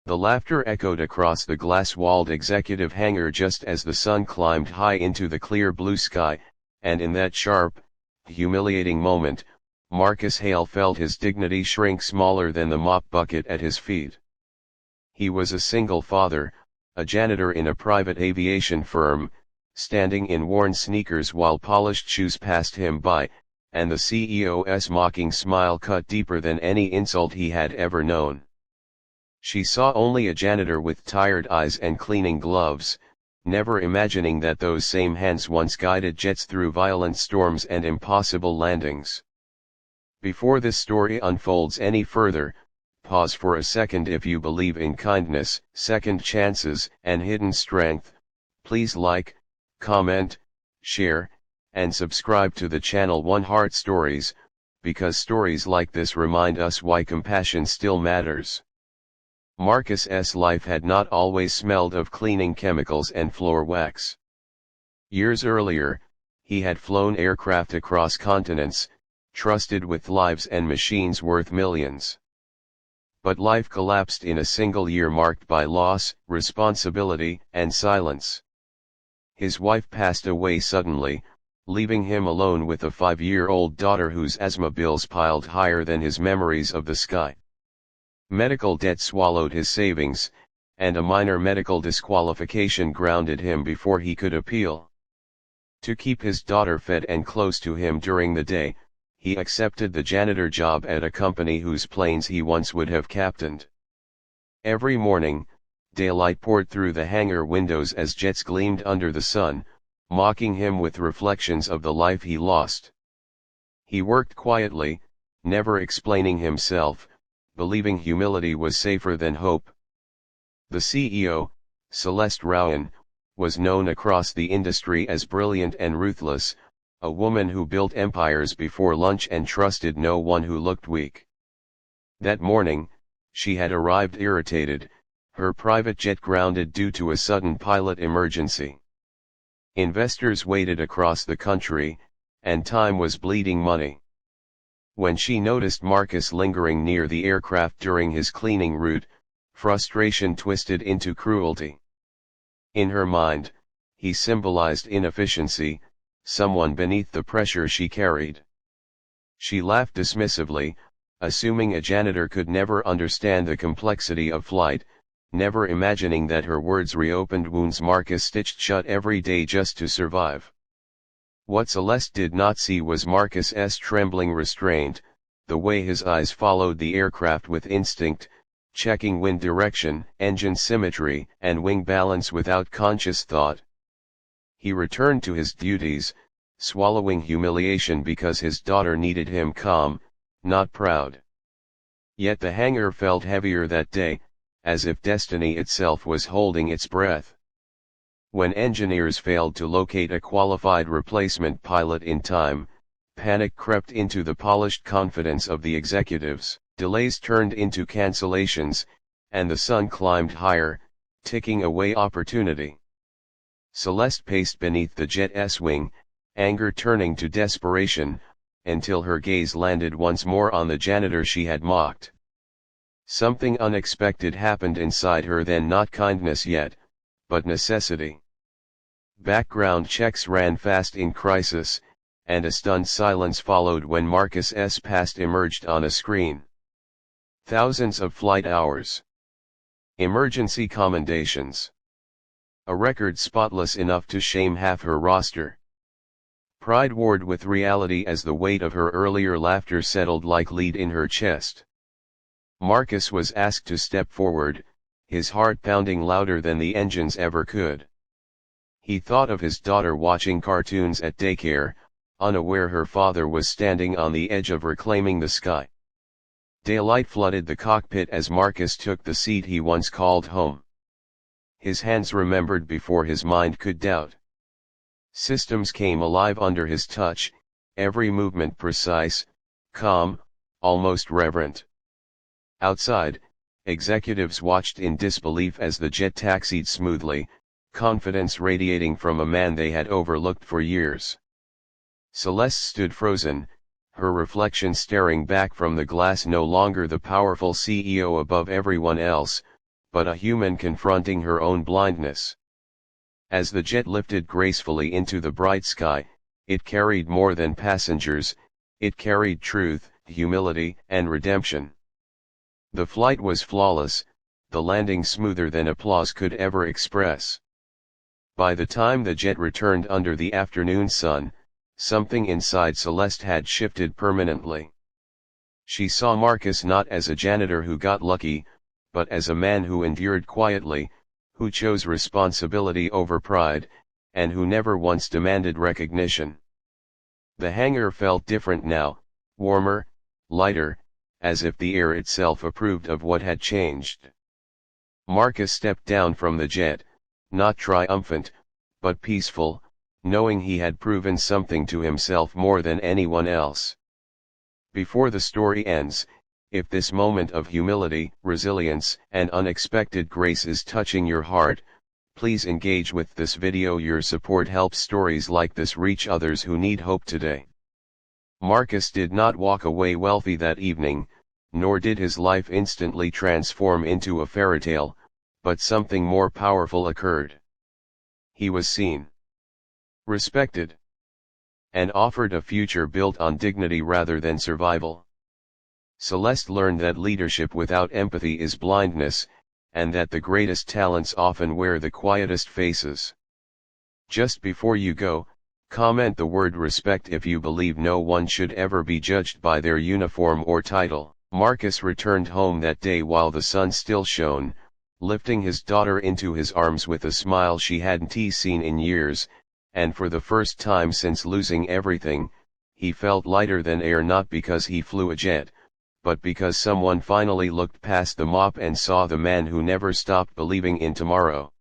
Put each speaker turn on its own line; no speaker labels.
The laughter echoed across the glass-walled executive hangar just as the sun climbed high into the clear blue sky, and in that sharp, humiliating moment, Marcus Hale felt his dignity shrink smaller than the mop bucket at his feet. He was a single father, a janitor in a private aviation firm, standing in worn sneakers while polished shoes passed him by, and the CEO's mocking smile cut deeper than any insult he had ever known. She saw only a janitor with tired eyes and cleaning gloves, never imagining that those same hands once guided jets through violent storms and impossible landings. Before this story unfolds any further, pause for a second. If you believe in kindness, second chances, and hidden strength, please like, comment, share, and subscribe to the channel One Heart Stories, because stories like this remind us why compassion still matters. Marcus's life had not always smelled of cleaning chemicals and floor wax. Years earlier, he had flown aircraft across continents, trusted with lives and machines worth millions. But life collapsed in a single year marked by loss, responsibility, and silence. His wife passed away suddenly, leaving him alone with a 5-year-old daughter whose asthma bills piled higher than his memories of the sky. Medical debt swallowed his savings, and a minor medical disqualification grounded him before he could appeal. To keep his daughter fed and close to him during the day, he accepted the janitor job at a company whose planes he once would have captained. Every morning, daylight poured through the hangar windows as jets gleamed under the sun, mocking him with reflections of the life he lost. He worked quietly, never explaining himself, believing humility was safer than hope. The CEO, Celeste Rowan, was known across the industry as brilliant and ruthless, a woman who built empires before lunch and trusted no one who looked weak. That morning, she had arrived irritated, her private jet grounded due to a sudden pilot emergency. Investors waited across the country, and time was bleeding money. When she noticed Marcus lingering near the aircraft during his cleaning route, frustration twisted into cruelty. In her mind, he symbolized inefficiency, someone beneath the pressure she carried. She laughed dismissively, assuming a janitor could never understand the complexity of flight, never imagining that her words reopened wounds Marcus stitched shut every day just to survive. What Celeste did not see was Marcus's trembling restraint, the way his eyes followed the aircraft with instinct, checking wind direction, engine symmetry, and wing balance without conscious thought. He returned to his duties, swallowing humiliation because his daughter needed him calm, not proud. Yet the hangar felt heavier that day, as if destiny itself was holding its breath. When engineers failed to locate a qualified replacement pilot in time, panic crept into the polished confidence of the executives, delays turned into cancellations, and the sun climbed higher, ticking away opportunity. Celeste paced beneath the jet's wing, anger turning to desperation, until her gaze landed once more on the janitor she had mocked. Something unexpected happened inside her then, not kindness yet, but necessity. Background checks ran fast in crisis, and a stunned silence followed when Marcus's past emerged on a screen. Thousands of flight hours. Emergency commendations. A record spotless enough to shame half her roster. Pride warred with reality as the weight of her earlier laughter settled like lead in her chest. Marcus was asked to step forward, his heart pounding louder than the engines ever could. He thought of his daughter watching cartoons at daycare, unaware her father was standing on the edge of reclaiming the sky. Daylight flooded the cockpit as Marcus took the seat he once called home. His hands remembered before his mind could doubt. Systems came alive under his touch, every movement precise, calm, almost reverent. Outside, executives watched in disbelief as the jet taxied smoothly, confidence radiating from a man they had overlooked for years. Celeste stood frozen, her reflection staring back from the glass, no longer the powerful CEO above everyone else, but a human confronting her own blindness. As the jet lifted gracefully into the bright sky, it carried more than passengers, it carried truth, humility, and redemption. The flight was flawless, the landing smoother than applause could ever express. By the time the jet returned under the afternoon sun, something inside Celeste had shifted permanently. She saw Marcus not as a janitor who got lucky, but as a man who endured quietly, who chose responsibility over pride, and who never once demanded recognition. The hangar felt different now, warmer, lighter, as if the air itself approved of what had changed. Marcus stepped down from the jet, not triumphant, but peaceful, knowing he had proven something to himself more than anyone else. Before the story ends, if this moment of humility, resilience, and unexpected grace is touching your heart, please engage with this video. Your support helps stories like this reach others who need hope today. Marcus did not walk away wealthy that evening, nor did his life instantly transform into a fairy tale, but something more powerful occurred. He was seen, respected, and offered a future built on dignity rather than survival. Celeste learned that leadership without empathy is blindness, and that the greatest talents often wear the quietest faces. Just before you go, comment the word respect if you believe no one should ever be judged by their uniform or title. Marcus returned home that day while the sun still shone, lifting his daughter into his arms with a smile she hadn't seen in years, and for the first time since losing everything, he felt lighter than air, not because he flew a jet, but because someone finally looked past the mop and saw the man who never stopped believing in tomorrow.